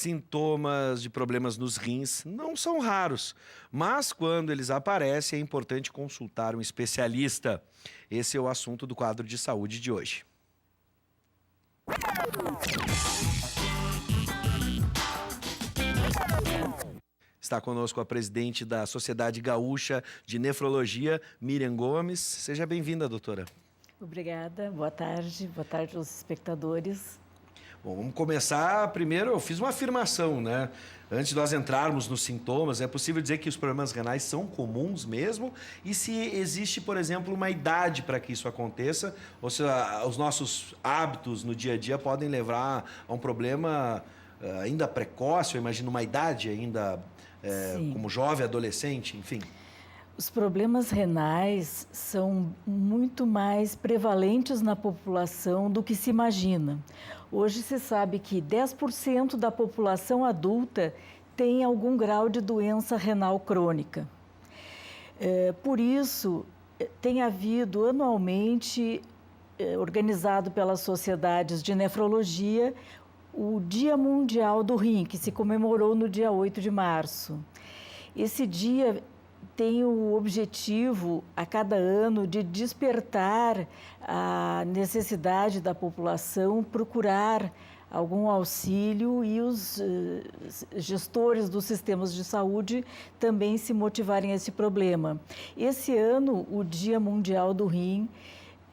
Sintomas de problemas nos rins não são raros, mas quando eles aparecem é importante consultar um especialista. Esse é o assunto do quadro de saúde de hoje. Está conosco a presidente da Sociedade Gaúcha de Nefrologia, Miriam Gomes. Seja bem-vinda, doutora. Obrigada, boa tarde aos espectadores. Bom, vamos começar. Primeiro, eu fiz uma afirmação, né? Antes de nós entrarmos nos sintomas, é possível dizer que os problemas renais são comuns mesmo? E se existe, por exemplo, uma idade para que isso aconteça? Ou se os nossos hábitos no dia a dia podem levar a um problema ainda precoce, eu imagino uma idade ainda como jovem, adolescente, enfim? Os problemas renais são muito mais prevalentes na população do que se imagina. Hoje se sabe que 10% da população adulta tem algum grau de doença renal crônica. Por isso, tem havido anualmente, organizado pelas sociedades de nefrologia, o Dia Mundial do Rim, que se comemorou no dia 8 de março. Esse dia tem o objetivo, a cada ano, de despertar a necessidade da população procurar algum auxílio e os gestores dos sistemas de saúde também se motivarem a esse problema. Esse ano, o Dia Mundial do Rim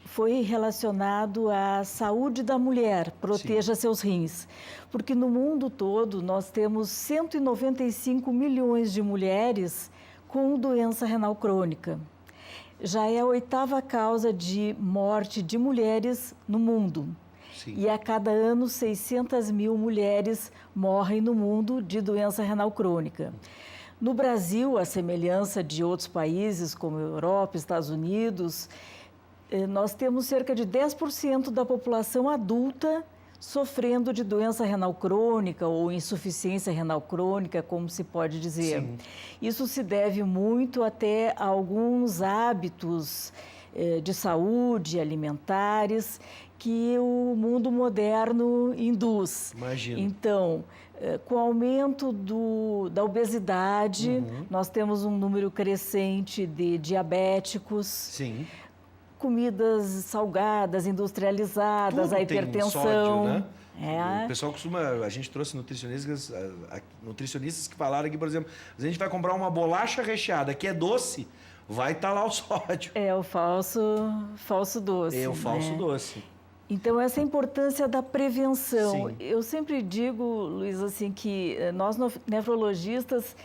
foi relacionado à saúde da mulher, proteja seus rins. Porque no mundo todo nós temos 195 milhões de mulheres com doença renal crônica. Já é a 8ª causa de morte de mulheres no mundo. Sim. E a cada ano 600 mil mulheres morrem no mundo de doença renal crônica. No Brasil, à semelhança de outros países como Europa, Estados Unidos, nós temos cerca de 10% da população adulta sofrendo de doença renal crônica ou insuficiência renal crônica, como se pode dizer. Sim. Isso se deve muito até a alguns hábitos de saúde, alimentares, que o mundo moderno induz. Imagino. Então, com o aumento da obesidade, nós temos um número crescente de diabéticos. Sim. Comidas salgadas, industrializadas, Tudo a hipertensão. Tem sódio, né? É. O pessoal costuma... A gente trouxe nutricionistas que falaram aqui, por exemplo, a gente vai comprar uma bolacha recheada que é doce, vai estar lá o sódio. É o falso doce. É o falso doce. Então, essa é a importância da prevenção. Sim. Eu sempre digo, Luiz, assim, que nós nefrologistas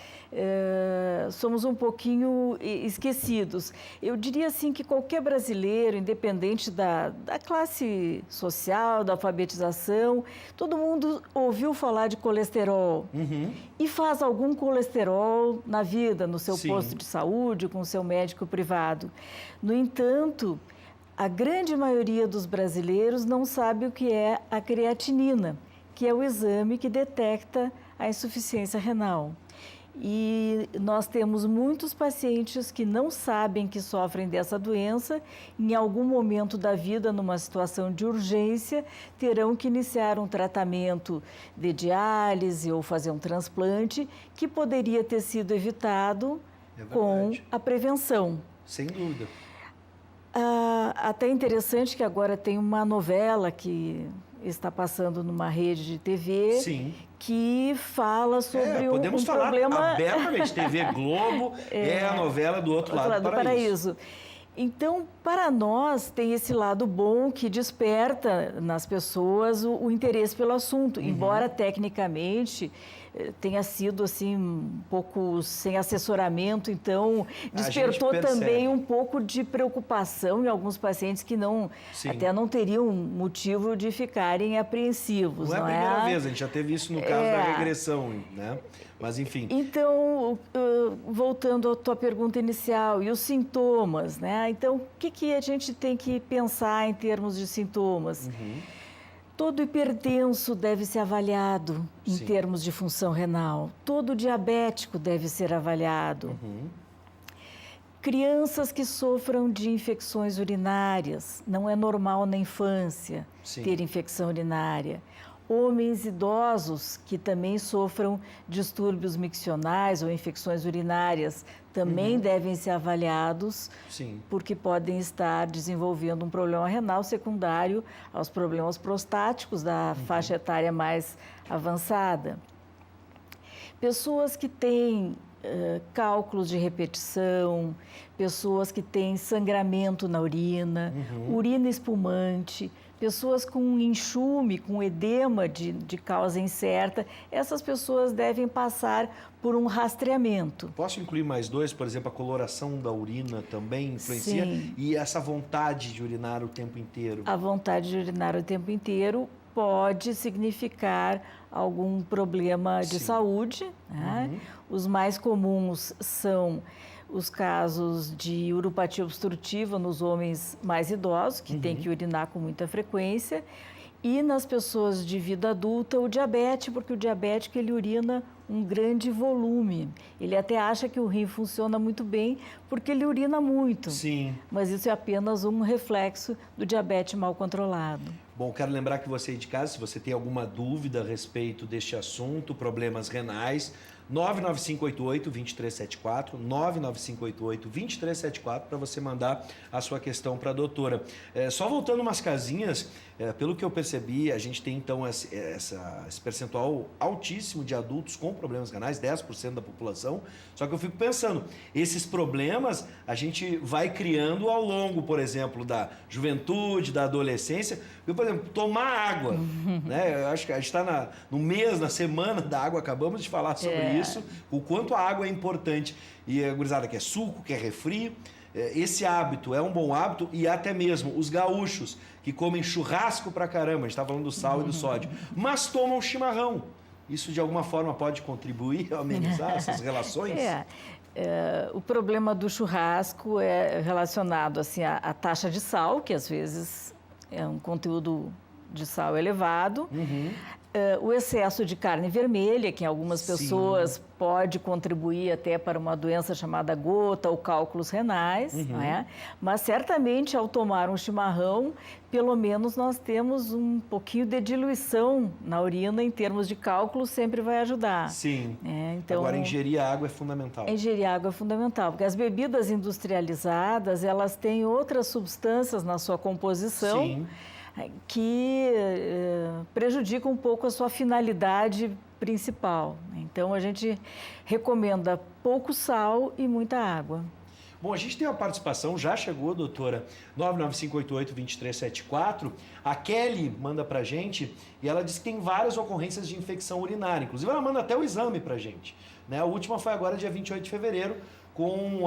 somos um pouquinho esquecidos. Eu diria assim que qualquer brasileiro, independente da classe social, da alfabetização, todo mundo ouviu falar de colesterol e faz algum colesterol na vida, no seu posto de saúde, com o seu médico privado. No entanto, a grande maioria dos brasileiros não sabe o que é a creatinina, que é o exame que detecta a insuficiência renal. E nós temos muitos pacientes que não sabem que sofrem dessa doença, em algum momento da vida, numa situação de urgência, terão que iniciar um tratamento de diálise ou fazer um transplante, que poderia ter sido evitado com a prevenção. Sem dúvida. Até interessante que agora tem uma novela que está passando numa rede de TV que fala sobre podemos um falar problema... abertamente, TV Globo é a novela do outro lado do paraíso. Então, para nós, tem esse lado bom que desperta nas pessoas o interesse pelo assunto, embora tecnicamente tenha sido assim um pouco sem assessoramento, então despertou também um pouco de preocupação em alguns pacientes que até não teriam motivo de ficarem apreensivos. Não é a primeira vez, a gente já teve isso no caso da regressão, né? Mas enfim. Então, voltando à tua pergunta inicial, e os sintomas, né? Então, o que a gente tem que pensar em termos de sintomas? Todo hipertenso deve ser avaliado em termos de função renal. Todo diabético deve ser avaliado. Crianças que sofram de infecções urinárias, não é normal na infância ter infecção urinária. Homens idosos que também sofram distúrbios miccionais ou infecções urinárias também devem ser avaliados, Sim. porque podem estar desenvolvendo um problema renal secundário aos problemas prostáticos da faixa etária mais avançada. Pessoas que têm cálculos de repetição, pessoas que têm sangramento na urina, urina espumante, pessoas com enxume, com edema de causa incerta, essas pessoas devem passar por um rastreamento. Posso incluir mais dois? Por exemplo, a coloração da urina também influencia? Sim. E essa vontade de urinar o tempo inteiro? A vontade de urinar o tempo inteiro pode significar algum problema de saúde, né? Os mais comuns são os casos de uropatia obstrutiva nos homens mais idosos, que têm que urinar com muita frequência, e nas pessoas de vida adulta, o diabetes, porque o diabético ele urina um grande volume. Ele até acha que o rim funciona muito bem porque ele urina muito. Sim. Mas isso é apenas um reflexo do diabetes mal controlado. Bom, quero lembrar que você aí de casa, se você tem alguma dúvida a respeito deste assunto, problemas renais, 99588-2374, 99588-2374, para você mandar a sua questão para a doutora. Só voltando umas casinhas, pelo que eu percebi, a gente tem então esse percentual altíssimo de adultos com problemas renais, 10% da população, só que eu fico pensando, esses problemas a gente vai criando ao longo, por exemplo, da juventude, da adolescência. Eu, por exemplo, tomar água, né? Eu acho que a gente está no mês, na semana da água, acabamos de falar sobre isso, o quanto a água é importante. E a gurizada quer suco, quer refri. Esse hábito é um bom hábito, e até mesmo os gaúchos que comem churrasco pra caramba, a gente está falando do sal e do sódio, mas tomam chimarrão. Isso de alguma forma pode contribuir a amenizar essas relações? O problema do churrasco é relacionado assim, à taxa de sal, que às vezes é um conteúdo de sal elevado. O excesso de carne vermelha, que em algumas pessoas pode contribuir até para uma doença chamada gota ou cálculos renais, não é? Mas certamente ao tomar um chimarrão, pelo menos nós temos um pouquinho de diluição na urina em termos de cálculo, sempre vai ajudar. Sim. Então, agora, ingerir água é fundamental. Ingerir água é fundamental, porque as bebidas industrializadas, elas têm outras substâncias na sua composição que prejudica um pouco a sua finalidade principal. Então, a gente recomenda pouco sal e muita água. Bom, a gente tem uma participação, já chegou, doutora, 99588-2374. A Kelly manda pra gente e ela diz que tem várias ocorrências de infecção urinária. Inclusive, ela manda até o exame pra gente, né? A última foi agora, dia 28 de fevereiro,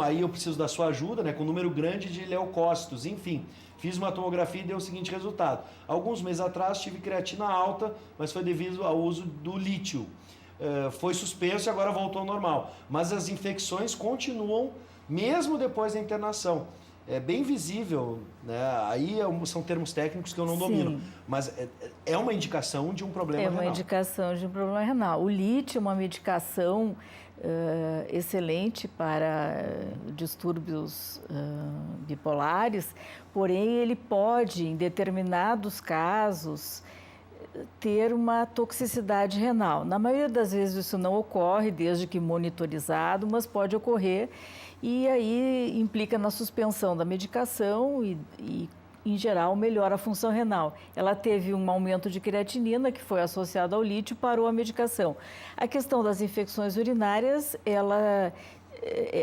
aí eu preciso da sua ajuda, né? Com um número grande de leucócitos, enfim. Fiz uma tomografia e deu o seguinte resultado. Alguns meses atrás tive creatina alta, mas foi devido ao uso do lítio. Foi suspenso e agora voltou ao normal. Mas as infecções continuam mesmo depois da internação. É bem visível, né? Aí são termos técnicos que eu não domino, mas é uma indicação de um problema renal. É uma indicação de um problema renal. O lítio é uma medicação excelente para distúrbios bipolares, porém ele pode, em determinados casos, ter uma toxicidade renal. Na maioria das vezes isso não ocorre, desde que monitorizado, mas pode ocorrer e aí implica na suspensão da medicação e em geral, melhora a função renal. Ela teve um aumento de creatinina, que foi associado ao lítio, parou a medicação. A questão das infecções urinárias,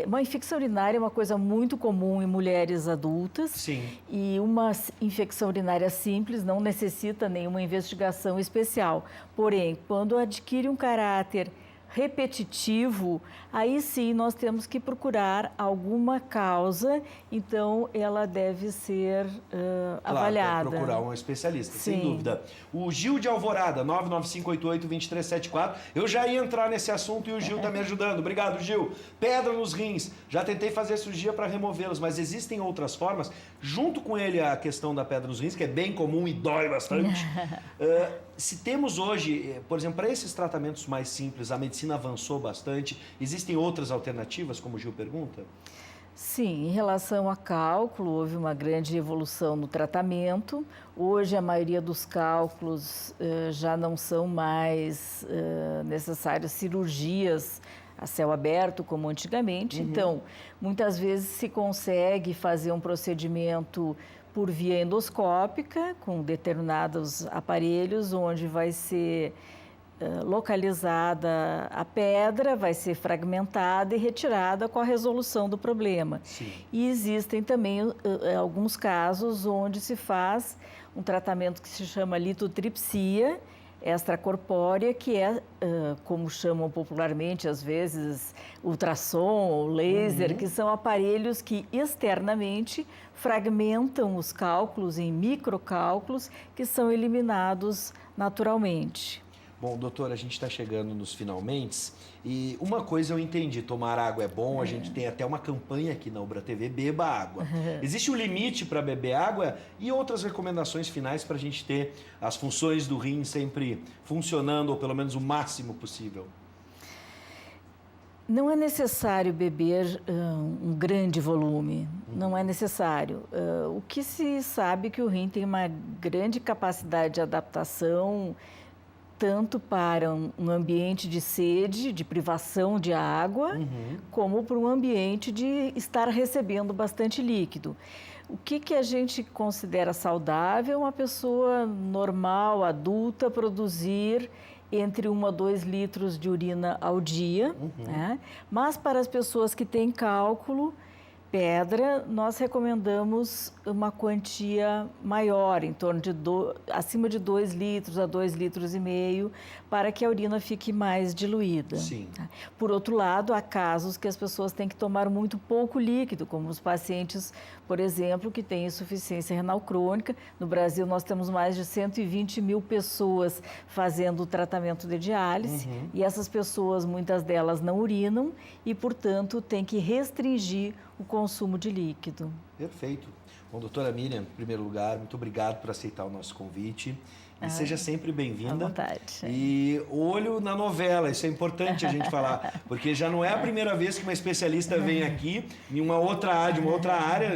uma infecção urinária é uma coisa muito comum em mulheres adultas. Sim. E uma infecção urinária simples não necessita nenhuma investigação especial. Porém, quando adquire um caráter repetitivo, aí sim nós temos que procurar alguma causa, então ela deve ser avaliada. Procurar um especialista, sem dúvida. O Gil de Alvorada, 99588-2374. Eu já ia entrar nesse assunto e o Gil está me ajudando. Obrigado, Gil. Pedra nos rins. Já tentei fazer cirurgia para removê-los, mas existem outras formas. Junto com ele a questão da pedra nos rins, que é bem comum e dói bastante. Se temos hoje, por exemplo, para esses tratamentos mais simples, a medicina avançou bastante. Existem outras alternativas, como o Gil pergunta? Sim, em relação a cálculo, houve uma grande evolução no tratamento. Hoje, a maioria dos cálculos já não são mais necessárias cirurgias a céu aberto, como antigamente. Então, muitas vezes se consegue fazer um procedimento por via endoscópica, com determinados aparelhos, onde vai ser localizada a pedra, vai ser fragmentada e retirada com a resolução do problema. Sim. E existem também alguns casos onde se faz um tratamento que se chama litotripsia extracorpórea, que é, como chamam popularmente às vezes, ultrassom ou laser, que são aparelhos que externamente fragmentam os cálculos em microcálculos que são eliminados naturalmente. Bom, doutora, a gente está chegando nos finalmente e uma coisa eu entendi, tomar água é bom, a gente tem até uma campanha aqui na Ubra TV, beba água. Existe um limite para beber água e outras recomendações finais para a gente ter as funções do rim sempre funcionando, ou pelo menos o máximo possível? Não é necessário beber um grande volume, não é necessário. O que se sabe é que o rim tem uma grande capacidade de adaptação tanto para um ambiente de sede, de privação de água, como para um ambiente de estar recebendo bastante líquido. O que a gente considera saudável? Uma pessoa normal, adulta, produzir entre 1 a 2 litros de urina ao dia, né? Mas para as pessoas que têm cálculo, pedra, nós recomendamos uma quantia maior, em torno de acima de 2 litros a 2 litros e meio, para que a urina fique mais diluída. Sim. Por outro lado, há casos que as pessoas têm que tomar muito pouco líquido, como os pacientes, por exemplo, que têm insuficiência renal crônica. No Brasil, nós temos mais de 120 mil pessoas fazendo o tratamento de diálise, e essas pessoas, muitas delas não urinam e, portanto, têm que restringir o consumo de líquido. Perfeito. Bom, doutora Miriam, em primeiro lugar, muito obrigado por aceitar o nosso convite. E seja sempre bem-vinda. À vontade. E olho na novela, isso é importante a gente falar, porque já não é a primeira vez que uma especialista vem aqui em uma outra área,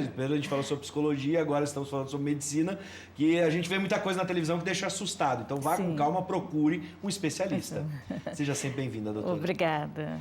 primeiro a gente falou sobre psicologia, agora estamos falando sobre medicina, que a gente vê muita coisa na televisão que deixa assustado. Então vá com calma, procure um especialista. Seja sempre bem-vinda, doutora. Obrigada.